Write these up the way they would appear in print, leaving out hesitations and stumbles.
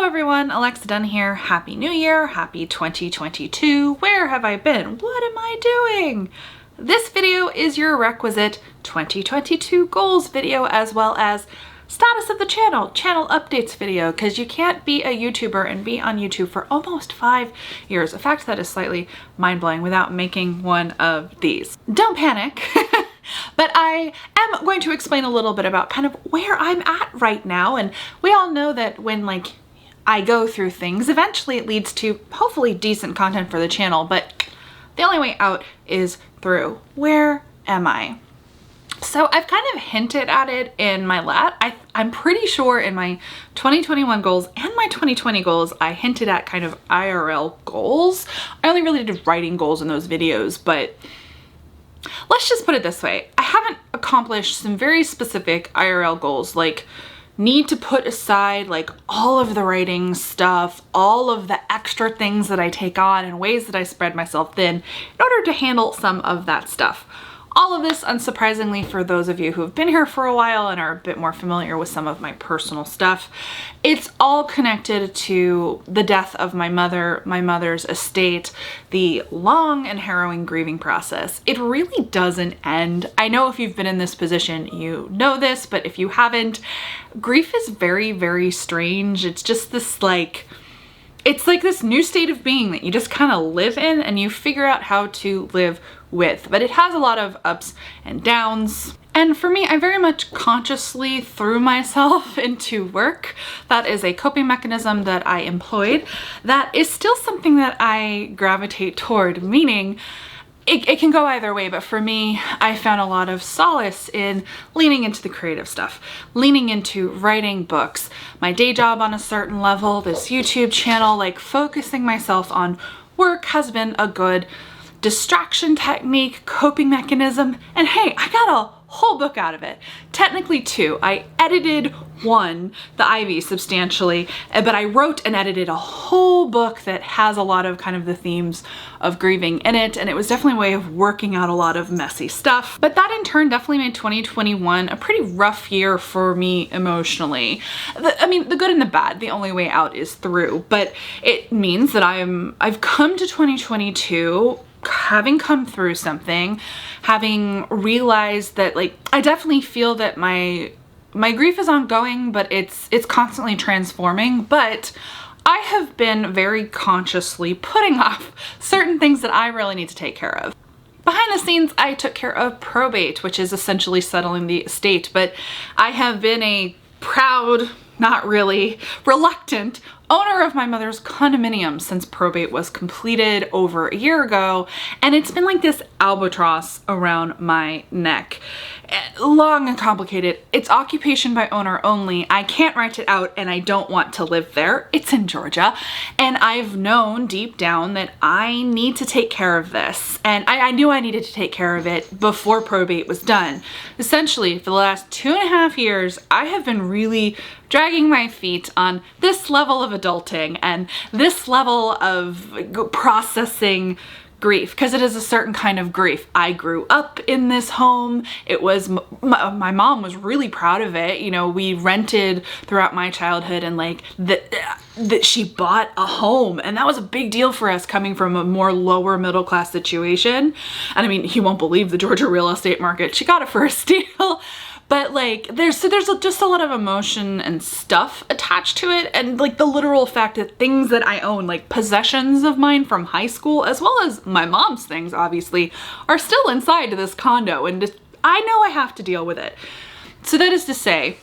Hello everyone, Alexa Donne here. Happy New Year, happy 2022. Where have I been? What am I doing? This video is your requisite 2022 goals video as well as status of the channel updates video, because you can't be a YouTuber and be on YouTube for almost 5 years. A fact that is slightly mind-blowing without making one of these. Don't panic. But I am going to explain a little bit about kind of where I'm at right now. And we all know that when I go through things, eventually it leads to hopefully decent content for the channel, but the only way out is through. Where am I? So I've kind of hinted at it in my I'm pretty sure in my 2021 goals and my 2020 goals, I hinted at kind of IRL goals. I only really did writing goals in those videos, but let's just put it this way. I haven't accomplished some very specific IRL goals, like need to put aside all of the writing stuff, all of the extra things that I take on and ways that I spread myself thin in order to handle some of that stuff. All of this, unsurprisingly, for those of you who have been here for a while and are a bit more familiar with some of my personal stuff, it's all connected to the death of my mother, my mother's estate, the long and harrowing grieving process. It really doesn't end. I know if you've been in this position, you know this, but if you haven't, grief is very, very strange. It's just this it's like this new state of being that you just kind of live in and you figure out how to live with. But it has a lot of ups and downs. And for me, I very much consciously threw myself into work. That is a coping mechanism that I employed. That is still something that I gravitate toward, meaning it can go either way, but for me, I found a lot of solace in leaning into the creative stuff, leaning into writing books, my day job on a certain level, this YouTube channel, focusing myself on work has been a good distraction technique, coping mechanism, and hey, I got a whole book out of it. Technically 2. I edited one, the Ivy, substantially, but I wrote and edited a whole book that has a lot of kind of the themes of grieving in it, and it was definitely a way of working out a lot of messy stuff. But that in turn definitely made 2021 a pretty rough year for me emotionally. The good and the bad, the only way out is through, but it means that I've come to 2022 having come through something, having realized that I definitely feel that my grief is ongoing, but it's constantly transforming. But I have been very consciously putting off certain things that I really need to take care of. Behind the scenes, I took care of probate, which is essentially settling the estate, but I have been a proud, not really, reluctant owner of my mother's condominium since probate was completed over a year ago, and it's been like this albatross around my neck. Long and complicated. It's occupation by owner only. I can't rent it out and I don't want to live there. It's in Georgia, and I've known deep down that I need to take care of this, and I knew I needed to take care of it before probate was done. Essentially, for the last 2.5 years, I have been really dragging my feet on this level of adulting and this level of processing grief, because it is a certain kind of grief. I grew up in this home. It was, my mom was really proud of it. You know, we rented throughout my childhood, and that she bought a home, and that was a big deal for us coming from a more lower middle class situation. And I mean, you won't believe the Georgia real estate market. She got it for a steal. But there's just a lot of emotion and stuff attached to it, and the literal fact that things that I own, possessions of mine from high school, as well as my mom's things, obviously, are still inside this condo, and I know I have to deal with it. So that is to say,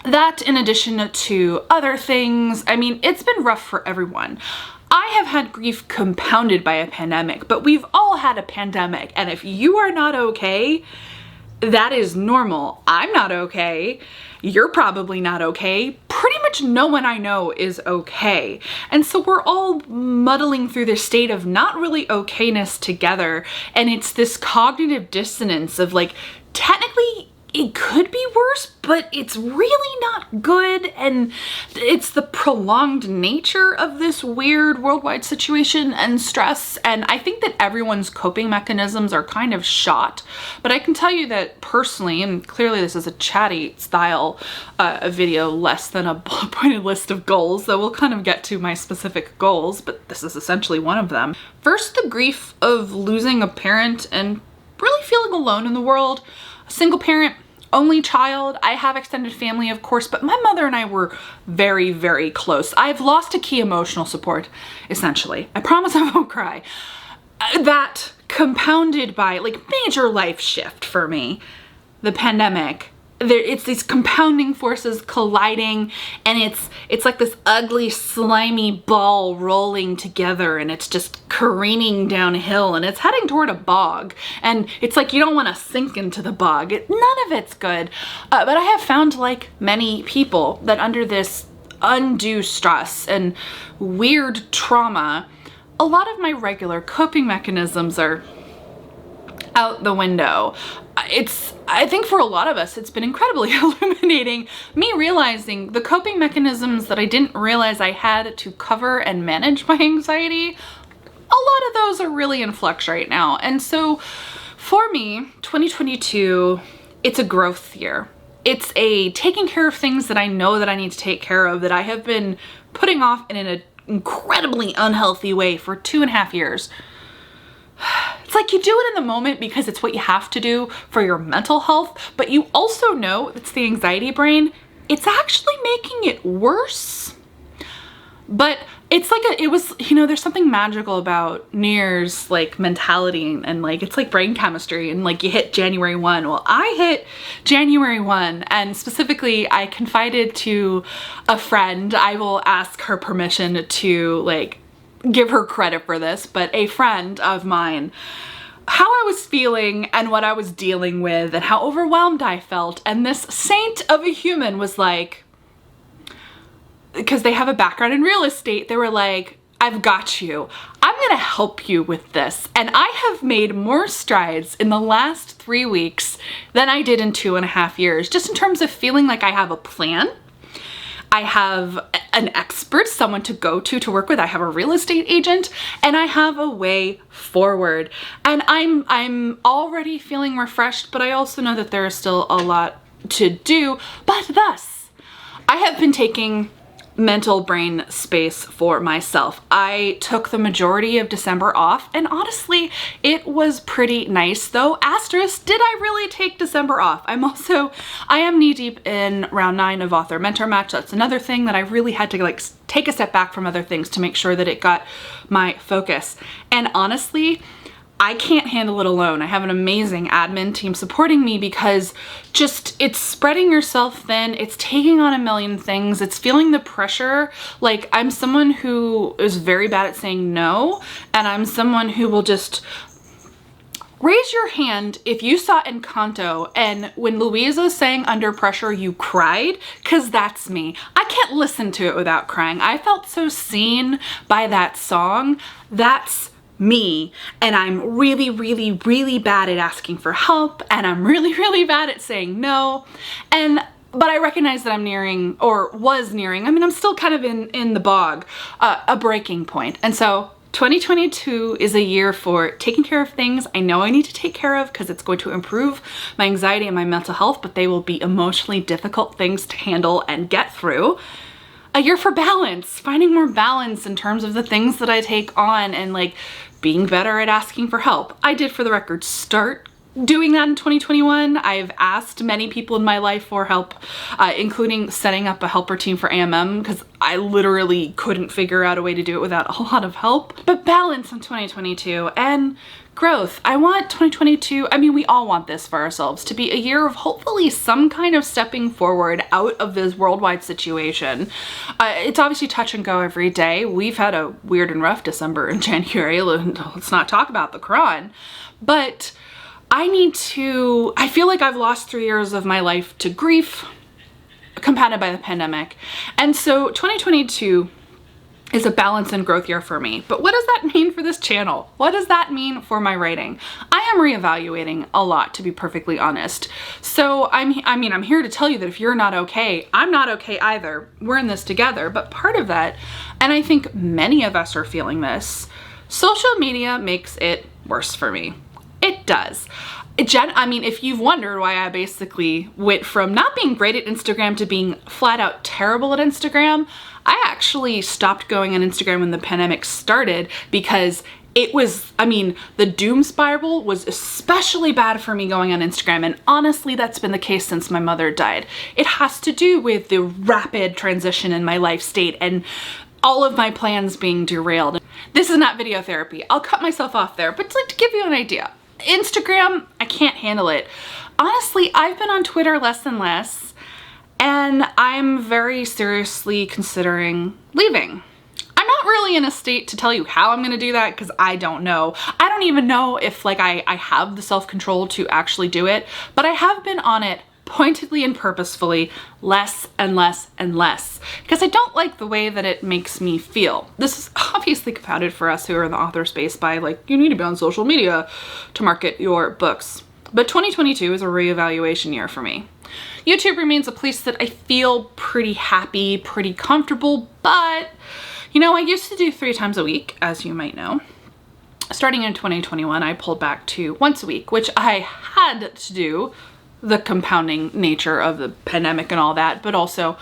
that in addition to other things, I mean, it's been rough for everyone. I have had grief compounded by a pandemic, but we've all had a pandemic, and if you are not okay, that is normal. I'm not okay. You're probably not okay. Pretty much no one I know is okay. And so we're all muddling through this state of not really okayness together. And it's this cognitive dissonance of technically it could be worse, but it's really not good, and it's the prolonged nature of this weird worldwide situation and stress, and I think that everyone's coping mechanisms are kind of shot. But I can tell you that personally, and clearly this is a chatty style video, less than a bullet pointed list of goals, though we'll kind of get to my specific goals, but this is essentially one of them. First, the grief of losing a parent and really feeling alone in the world. A single parent, only child. I have extended family, of course, but my mother and I were very, very close. I've lost a key emotional support, essentially. I promise I won't cry. That compounded by like major life shift for me, the pandemic. It's these compounding forces colliding, and it's like this ugly, slimy ball rolling together, and it's just careening downhill, and it's heading toward a bog. And it's like you don't want to sink into the bog. None of it's good. But I have found, like many people, that under this undue stress and weird trauma, a lot of my regular coping mechanisms are out the window. I think for a lot of us, it's been incredibly illuminating, me realizing the coping mechanisms that I didn't realize I had to cover and manage my anxiety. A lot of those are really in flux right now. And so for me, 2022, it's a growth year. It's a taking care of things that I know that I need to take care of, that I have been putting off in an incredibly unhealthy way for 2.5 years. It's like you do it in the moment because it's what you have to do for your mental health, but you also know, it's the anxiety brain, it's actually making it worse. But it's like it was, you know, there's something magical about New Year's like mentality, and like it's like brain chemistry, and like you hit January 1. Well, I hit January 1, and specifically I confided to a friend. I will ask her permission to like give her credit for this, but a friend of mine, how I was feeling and what I was dealing with and how overwhelmed I felt. And this saint of a human was like, because they have a background in real estate, they were like, I've got you. I'm gonna help you with this. And I have made more strides in the last 3 weeks than I did in 2.5 years, just in terms of feeling like I have a plan. I have an expert, someone to go to work with. I have a real estate agent, and I have a way forward. And I'm already feeling refreshed, but I also know that there is still a lot to do. But thus, I have been taking mental brain space for myself. I took the majority of December off, and honestly, it was pretty nice, though. Asterisk, did I really take December off? I am knee deep in round 9 of author mentor match. That's another thing that I really had to like take a step back from other things to make sure that it got my focus. And honestly, I can't handle it alone. I have an amazing admin team supporting me, because just, it's spreading yourself thin. It's taking on a million things. It's feeling the pressure. Like, I'm someone who is very bad at saying no, and I'm someone who will just raise your hand if you saw Encanto and when Louisa sang Under Pressure, you cried, because that's me. I can't listen to it without crying. I felt so seen by that song. That's me. And I'm really, really, really bad at asking for help, and I'm really, really bad at saying no. But I recognize that I'm nearing, or was nearing, I mean, I'm still kind of in the bog, a breaking point. And so 2022 is a year for taking care of things I know I need to take care of, because it's going to improve my anxiety and my mental health, but they will be emotionally difficult things to handle and get through. A year for balance, finding more balance in terms of the things that I take on, and like being better at asking for help. I did, for the record, start doing that in 2021. I've asked many people in my life for help, including setting up a helper team for AMM, because I literally couldn't figure out a way to do it without a lot of help. But balance in 2022 and growth. I want 2022, I mean, we all want this for ourselves, to be a year of hopefully some kind of stepping forward out of this worldwide situation. It's obviously touch and go every day. We've had a weird and rough December and January. Let's not talk about the Quran. But I feel like I've lost 3 years of my life to grief, compounded by the pandemic. And so 2022 is a balance and growth year for me. But what does that mean for this channel? What does that mean for my writing? I am reevaluating a lot, to be perfectly honest. So I'm here to tell you that if you're not okay, I'm not okay either. We're in this together. But part of that, and I think many of us are feeling this, social media makes it worse for me. It does. If you've wondered why I basically went from not being great at Instagram to being flat out terrible at Instagram, I actually stopped going on Instagram when the pandemic started because it was, the doom spiral was especially bad for me going on Instagram. And honestly, that's been the case since my mother died. It has to do with the rapid transition in my life state and all of my plans being derailed. This is not video therapy. I'll cut myself off there, but to give you an idea. Instagram, I can't handle it. Honestly, I've been on Twitter less and less, and I'm very seriously considering leaving. I'm not really in a state to tell you how I'm gonna do that because I don't know. I don't even know if I have the self-control to actually do it, but I have been on it pointedly and purposefully less and less and less because I don't like the way that it makes me feel. This is obviously compounded for us who are in the author space by you need to be on social media to market your books. But 2022 is a reevaluation year for me. YouTube remains a place that I feel pretty happy, pretty comfortable, but I used to do 3 times a week, as you might know. Starting in 2021, I pulled back to once a week, which I had to do, the compounding nature of the pandemic and all that, but also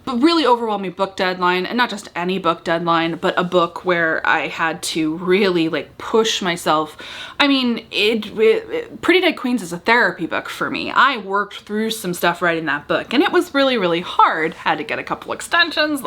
a really overwhelming book deadline, and not just any book deadline, but a book where I had to really push myself. Pretty Dead Queens is a therapy book for me. I worked through some stuff writing that book, and it was really, really hard. Had to get a couple extensions,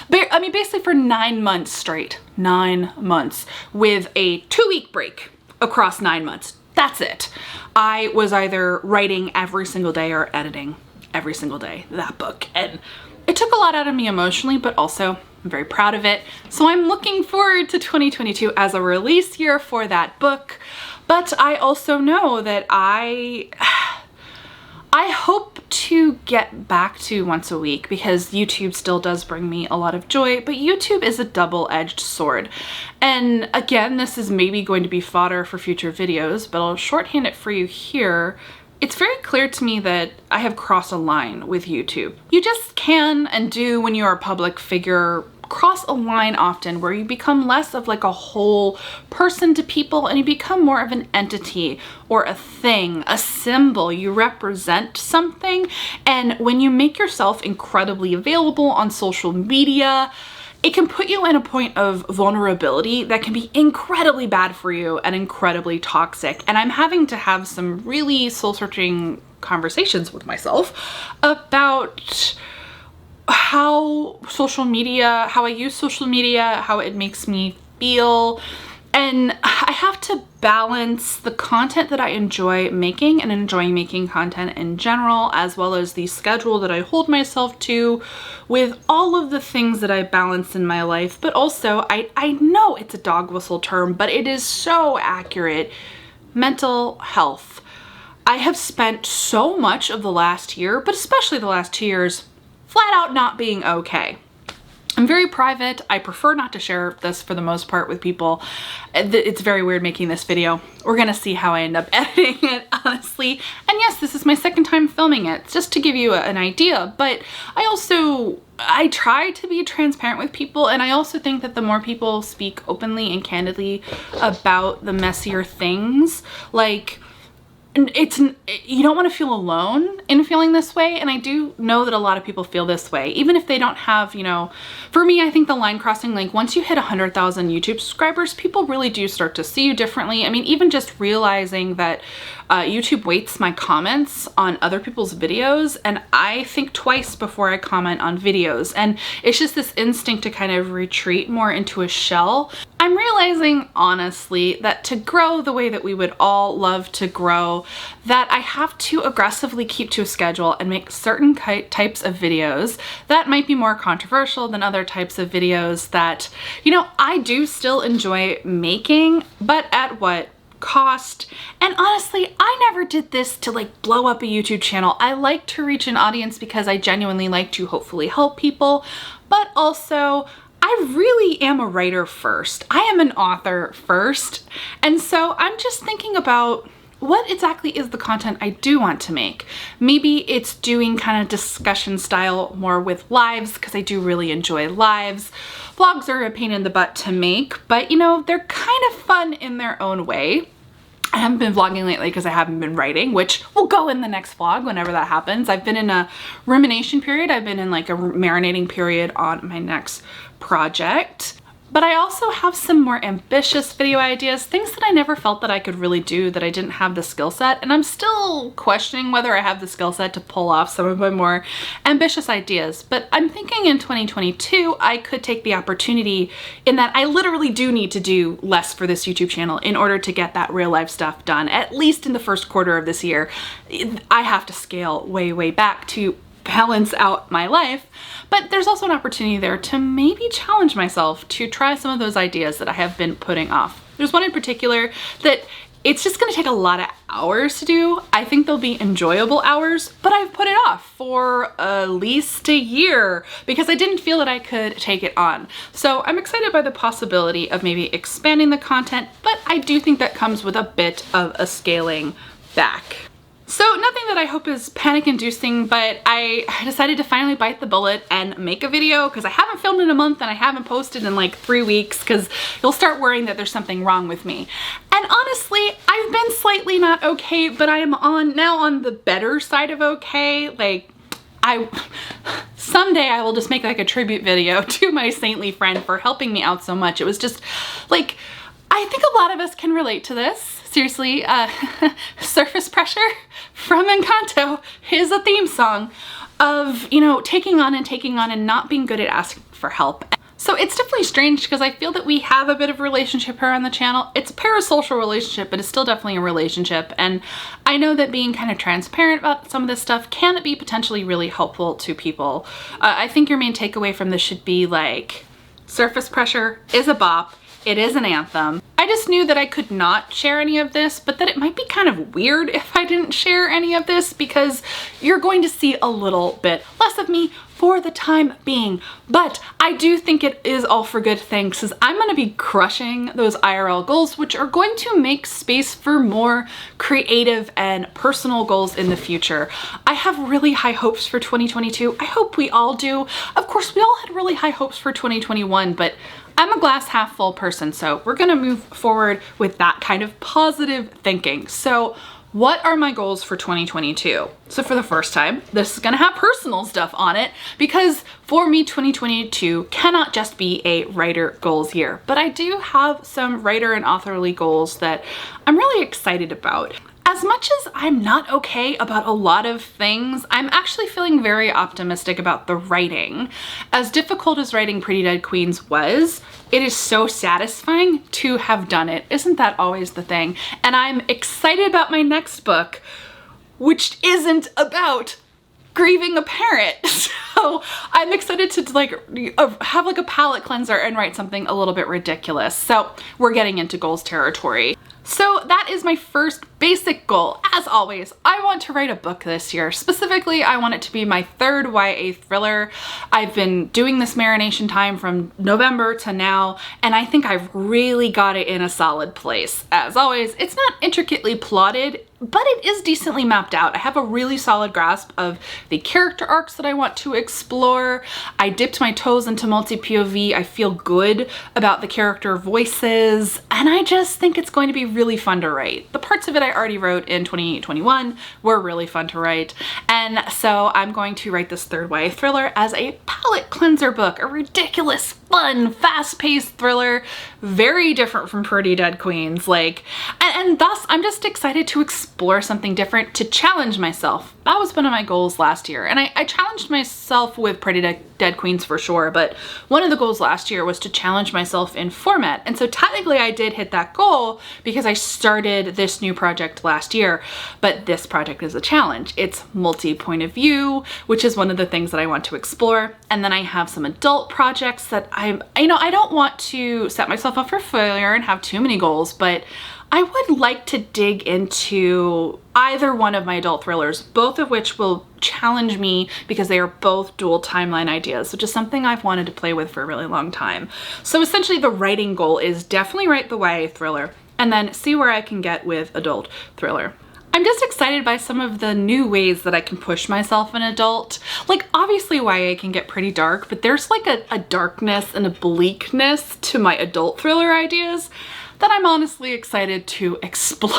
basically for 9 months straight, 9 months with a 2-week break across 9 months. That's it. I was either writing every single day or editing every single day that book. And it took a lot out of me emotionally, but also I'm very proud of it. So I'm looking forward to 2022 as a release year for that book. But I also know that I hope to get back to once a week because YouTube still does bring me a lot of joy, but YouTube is a double-edged sword. And again, this is maybe going to be fodder for future videos, but I'll shorthand it for you here. It's very clear to me that I have crossed a line with YouTube. You just can and do when you're a public figure cross a line often where you become less of a whole person to people and you become more of an entity or a thing, a symbol. You represent something, and when you make yourself incredibly available on social media, it can put you in a point of vulnerability that can be incredibly bad for you and incredibly toxic. And I'm having to have some really soul-searching conversations with myself about how I use social media, how it makes me feel. And I have to balance the content that I enjoy making and enjoying making content in general, as well as the schedule that I hold myself to with all of the things that I balance in my life. But also, I know it's a dog whistle term, but it is so accurate. Mental health. I have spent so much of the last year, but especially the last 2 years, flat out not being okay. I'm very private. I prefer not to share this for the most part with people. It's very weird making this video. We're gonna see how I end up editing it, honestly. And yes, this is my 2nd time filming it, just to give you an idea. But I try to be transparent with people, and I also think that the more people speak openly and candidly about the messier things, you don't want to feel alone in feeling this way, and I do know that a lot of people feel this way, even if they don't have, for me, I think the line crossing, once you hit 100,000 YouTube subscribers, people really do start to see you differently. Even just realizing that YouTube weights my comments on other people's videos, and I think twice before I comment on videos, and it's just this instinct to kind of retreat more into a shell. I'm realizing, honestly, that to grow the way that we would all love to grow, that I have to aggressively keep to a schedule and make certain types of videos that might be more controversial than other types of videos that, I do still enjoy making, but at what cost? And honestly, I never did this to blow up a YouTube channel. I like to reach an audience because I genuinely like to hopefully help people, but also I I really am a writer first. I am an author first. And so I'm just thinking about what exactly is the content I do want to make. Maybe it's doing kind of discussion style more with lives, because I do really enjoy lives. Vlogs are a pain in the butt to make, but you know, they're kind of fun in their own way. I haven't been vlogging lately because I haven't been writing, which will go in the next vlog whenever that happens. I've been in a rumination period. I've been in like a marinating period on my next project. But I also have some more ambitious video ideas, things that I never felt that I could really do, that I didn't have the skill set. And I'm still questioning whether I have the skill set to pull off some of my more ambitious ideas. But I'm thinking in 2022, I could take the opportunity in that I literally do need to do less for this YouTube channel in order to get that real life stuff done, at least in the first quarter of this year. I have to scale way, way back to balance out my life, but there's also an opportunity there to maybe challenge myself to try some of those ideas that I have been putting off. There's one in particular that it's just gonna take a lot of hours to do. I think they'll be enjoyable hours, but I've put it off for at least a year because I didn't feel that I could take it on. So I'm excited by the possibility of maybe expanding the content, but I do think that comes with a bit of a scaling back. So nothing that I hope is panic inducing, but I decided to finally bite the bullet and make a video because I haven't filmed in a month and I haven't posted in like 3 weeks because you'll start worrying that there's something wrong with me. And honestly, I've been slightly not okay, but I am now on the better side of okay. Like someday I will just make like a tribute video to my saintly friend for helping me out so much. It was just like, I think a lot of us can relate to this. Seriously, Surface Pressure from Encanto is a theme song of, you know, taking on and not being good at asking for help. So it's definitely strange because I feel that we have a bit of a relationship here on the channel. It's a parasocial relationship, but it's still definitely a relationship. And I know that being kind of transparent about some of this stuff can be potentially really helpful to people. I think your main takeaway from this should be like, Surface Pressure is a bop. It is an anthem. I just knew that I could not share any of this, but that it might be kind of weird if I didn't share any of this because you're going to see a little bit less of me for the time being. But I do think it is all for good things because I'm going to be crushing those IRL goals, which are going to make space for more creative and personal goals in the future. I have really high hopes for 2022. I hope we all do. Of course, we all had really high hopes for 2021, but I'm a glass half full person, so we're gonna move forward with that kind of positive thinking. So what are my goals for 2022? So for the first time, this is gonna have personal stuff on it because for me, 2022 cannot just be a writer goals year, but I do have some writer and authorly goals that I'm really excited about. As much as I'm not okay about a lot of things, I'm actually feeling very optimistic about the writing. As difficult as writing Pretty Dead Queens was, it is so satisfying to have done it. Isn't that always the thing? And I'm excited about my next book, which isn't about grieving a parent. So I'm excited to like have like a palate cleanser and write something a little bit ridiculous. So we're getting into goals territory. So that is my first basic goal. As always, I want to write a book this year. Specifically, I want it to be my third YA thriller. I've been doing this marination time from November to now, and I think I've really got it in a solid place. As always, it's not intricately plotted, but it is decently mapped out. I have a really solid grasp of the character arcs that I want to explore. I dipped my toes into multi-POV. I feel good about the character voices, and I just think it's going to be really fun to write. The parts of it I already wrote in 2021 were really fun to write, and so I'm going to write this third YA thriller as a palate cleanser book, a ridiculous, fun, fast-paced thriller, very different from Pretty Dead Queens, like, and thus I'm just excited to explore something different, to challenge myself. That was one of my goals last year, and I challenged myself with Pretty Dead Queens for sure, but one of the goals last year was to challenge myself in format, and so technically I did hit that goal because I started this new project last year, but this project is a challenge. It's multi-point of view, which is one of the things that I want to explore, and then I have some adult projects that I don't want to set myself up for failure and have too many goals, but I would like to dig into either one of my adult thrillers, both of which will challenge me because they are both dual timeline ideas, which is something I've wanted to play with for a really long time. So essentially the writing goal is definitely write the YA thriller and then see where I can get with adult thriller. I'm just excited by some of the new ways that I can push myself in adult. Like, obviously YA can get pretty dark, but there's like a darkness and a bleakness to my adult thriller ideas that I'm honestly excited to explore.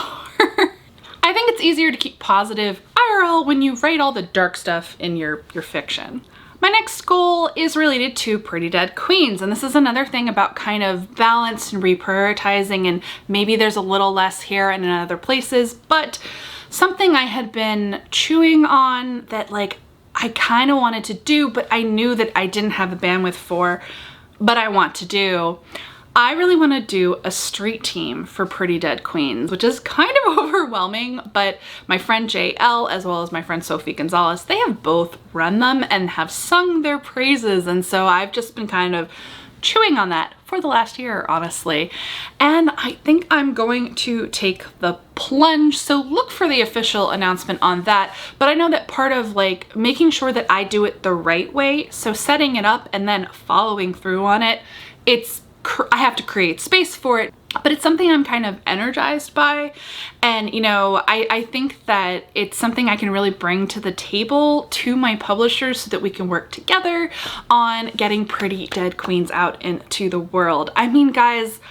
I think it's easier to keep positive IRL when you write all the dark stuff in your fiction. My next goal is related to Pretty Dead Queens, and this is another thing about kind of balance and reprioritizing, and maybe there's a little less here and in other places, but something I had been chewing on that like I kind of wanted to do, but I knew that I didn't have the bandwidth for, but I want to do. I really want to do a street team for Pretty Dead Queens, which is kind of overwhelming, but my friend JL as well as my friend Sophie Gonzalez, they have both run them and have sung their praises, and so I've just been kind of chewing on that for the last year, honestly. And I think I'm going to take the plunge, so look for the official announcement on that. But I know that part of like making sure that I do it the right way, so setting it up and then following through on it, I have to create space for it, but it's something I'm kind of energized by. And, you know, I think that it's something I can really bring to the table to my publishers so that we can work together on getting Pretty Dead Queens out into the world. I mean, guys,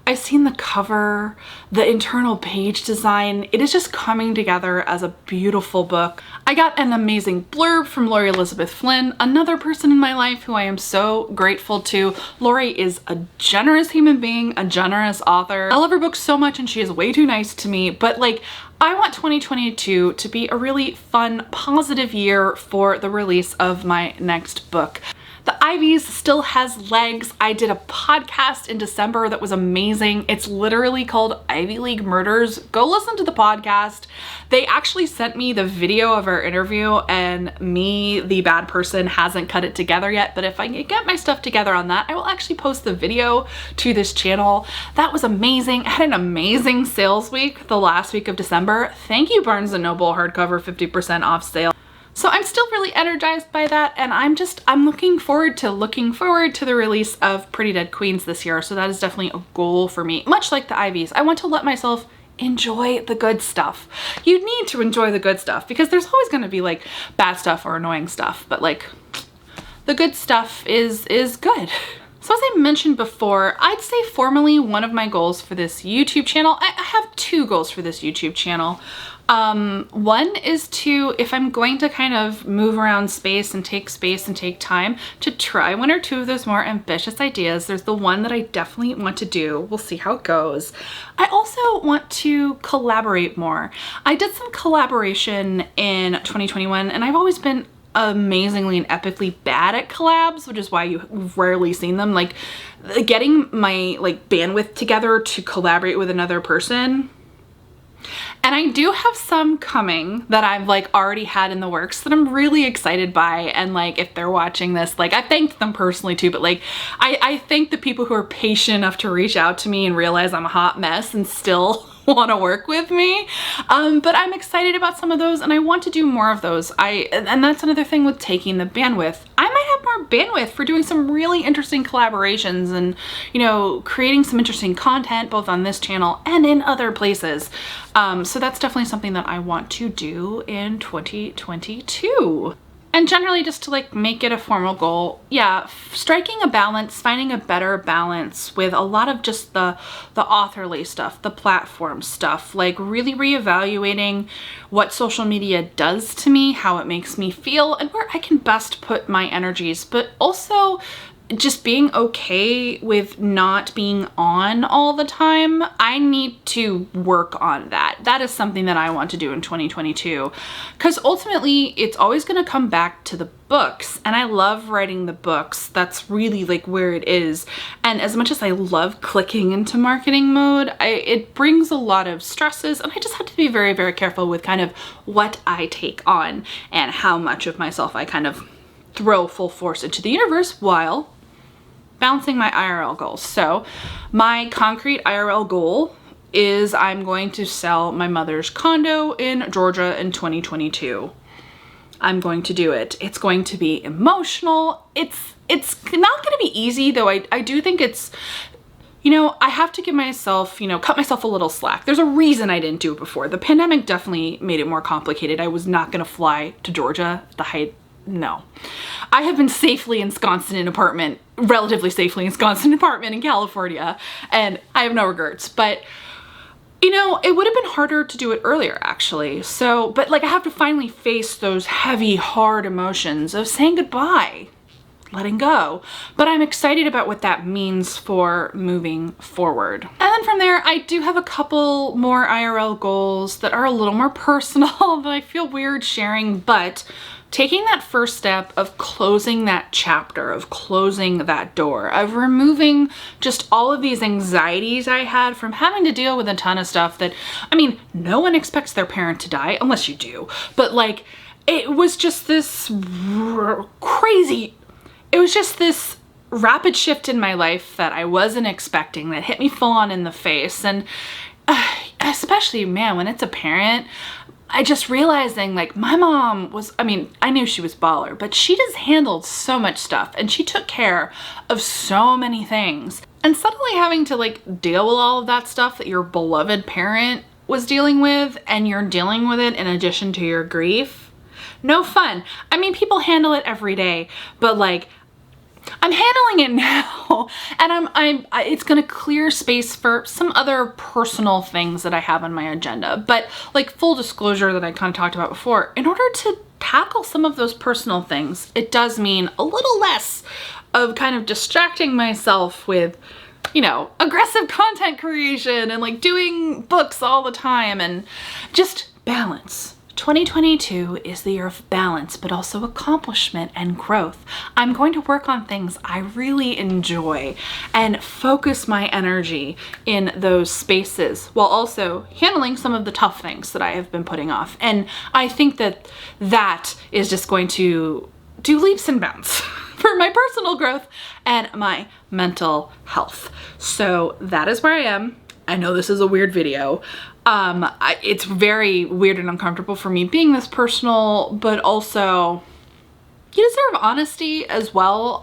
I've seen the cover, the internal page design. It is just coming together as a beautiful book. I got an amazing blurb from Lori Elizabeth Flynn, another person in my life who I am so grateful to. Lori is a generous human being, a generous author. I love her books so much and she is way too nice to me, but like, I want 2022 to be a really fun, positive year for the release of my next book. The Ivies still has legs. I did a podcast in December that was amazing. It's literally called Ivy League Murders. Go listen to the podcast. They actually sent me the video of our interview and me, the bad person, hasn't cut it together yet, but if I can get my stuff together on that, I will actually post the video to this channel. That was amazing. I had an amazing sales week the last week of December. Thank you, Barnes & Noble hardcover 50% off sale. So I'm still really energized by that, and I'm looking forward to the release of Pretty Dead Queens this year. So that is definitely a goal for me, much like the Ivies. I want to let myself enjoy the good stuff. You need to enjoy the good stuff because there's always going to be like bad stuff or annoying stuff, but like the good stuff is good. So as I mentioned before, I'd say formally one of my goals for this YouTube channel, I have two goals for this YouTube channel. One is to, if I'm going to kind of move around space and take time to try one or two of those more ambitious ideas. There's the one that I definitely want to do. We'll see how it goes. I also want to collaborate more. I did some collaboration in 2021 and I've always been amazingly and epically bad at collabs, which is why you've rarely seen them. Like getting my like bandwidth together to collaborate with another person. And I do have some coming that I've like already had in the works that I'm really excited by, and like if they're watching this, like I thanked them personally too, but like I thank the people who are patient enough to reach out to me and realize I'm a hot mess and still want to work with me. But I'm excited about some of those and I want to do more of those. And that's another thing with taking the bandwidth. I might have more bandwidth for doing some really interesting collaborations and, you know, creating some interesting content both on this channel and in other places. So that's definitely something that I want to do in 2022. And generally just to like make it a formal goal, yeah, striking a balance, finding a better balance with a lot of just the authorly stuff, the platform stuff, like really reevaluating what social media does to me, how it makes me feel, and where I can best put my energies, but also just being okay with not being on all the time. I need to work on that. That is something that I want to do in 2022 because ultimately it's always going to come back to the books, and I love writing the books. That's really like where it is. And as much as I love clicking into marketing mode, it brings a lot of stresses, and I just have to be very, very careful with kind of what I take on and how much of myself I kind of throw full force into the universe while balancing my IRL goals. So my concrete IRL goal is I'm going to sell my mother's condo in Georgia in 2022. I'm going to do it. It's going to be emotional. It's not going to be easy, though. I do think it's, you know, I have to give myself, you know, cut myself a little slack. There's a reason I didn't do it before. The pandemic definitely made it more complicated. I was not going to fly to Georgia at the height. No. I have been safely ensconced in an apartment, relatively safely ensconced in an apartment in California, and I have no regrets. But, you know, it would have been harder to do it earlier, actually. So, but like I have to finally face those heavy, hard emotions of saying goodbye, letting go. But I'm excited about what that means for moving forward. And then from there, I do have a couple more IRL goals that are a little more personal that I feel weird sharing, but taking that first step of closing that chapter, of closing that door, of removing just all of these anxieties I had from having to deal with a ton of stuff that, I mean, no one expects their parent to die, unless you do, but like, it was just this crazy, it was just this rapid shift in my life that I wasn't expecting, that hit me full on in the face. And especially, man, when it's a parent, I just realizing like my mom was, I mean, I knew she was baller, but she just handled so much stuff and she took care of so many things. And suddenly having to like deal with all of that stuff that your beloved parent was dealing with, and you're dealing with it in addition to your grief, no fun. I mean, people handle it every day, but like, I'm handling it now, and it's gonna clear space for some other personal things that I have on my agenda. But like, full disclosure that I kind of talked about before, in order to tackle some of those personal things, it does mean a little less of kind of distracting myself with, you know, aggressive content creation and like doing books all the time, and just balance. 2022 is the year of balance, but also accomplishment and growth. I'm going to work on things I really enjoy and focus my energy in those spaces, while also handling some of the tough things that I have been putting off. And I think that that is just going to do leaps and bounds for my personal growth and my mental health. So that is where I am. I know this is a weird video. It's very weird and uncomfortable for me being this personal, but also you deserve honesty as well.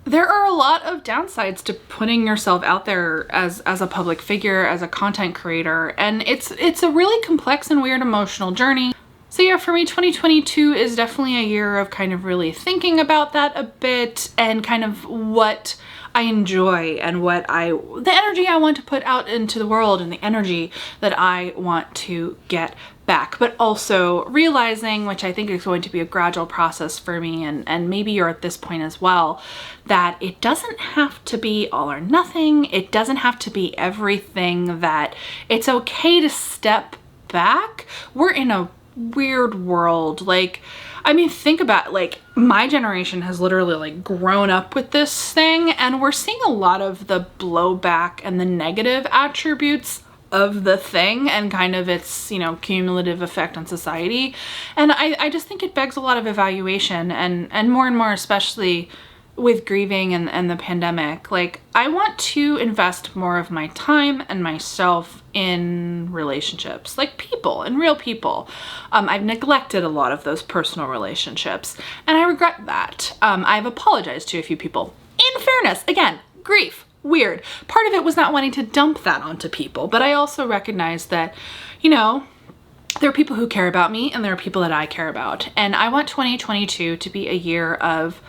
There are a lot of downsides to putting yourself out there as a public figure, as a content creator, and it's a really complex and weird emotional journey. So yeah, for me, 2022 is definitely a year of kind of really thinking about that a bit, and kind of what I enjoy and the energy I want to put out into the world, and the energy that I want to get back. But also realizing, which I think is going to be a gradual process for me, and maybe you're at this point as well, that it doesn't have to be all or nothing. It doesn't have to be everything, that it's okay to step back. We're in a weird world. Like, I mean, think about, like, my generation has literally like grown up with this thing, and we're seeing a lot of the blowback and the negative attributes of the thing, and kind of its, you know, cumulative effect on society. And I just think it begs a lot of evaluation, and more especially with grieving and the pandemic. Like, I want to invest more of my time and myself in relationships, like people and real people. I've neglected a lot of those personal relationships, and I regret that. I've apologized to a few people. In fairness, again, grief, weird. Part of it was not wanting to dump that onto people, but I also recognize that, you know, there are people who care about me, and there are people that I care about. And I want 2022 to be a year of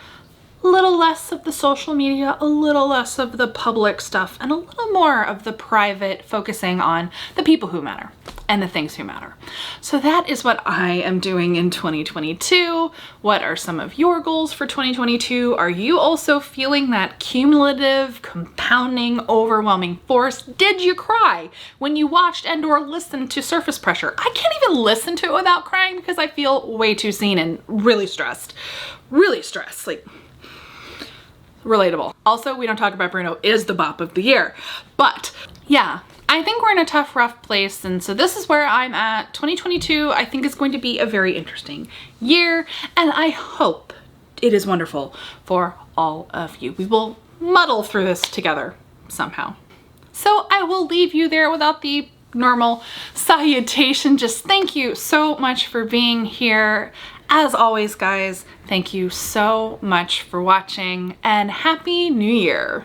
a little less of the social media, a little less of the public stuff, and a little more of the private, focusing on the people who matter and the things who matter. So that is what I am doing in 2022. What are some of your goals for 2022? Are you also feeling that cumulative, compounding, overwhelming force? Did you cry when you watched and or listened to Surface Pressure? I can't even listen to it without crying because I feel way too seen and really stressed. Really stressed. Like, relatable. Also, We Don't Talk About Bruno is the bop of the year. But yeah, I think we're in a tough, rough place, and so this is where I'm at. 2022, I think, is going to be a very interesting year, and I hope it is wonderful for all of you. We will muddle through this together somehow. So I will leave you there without the normal salutation. Just thank you so much for being here, As always, guys, thank you so much for watching and Happy New Year!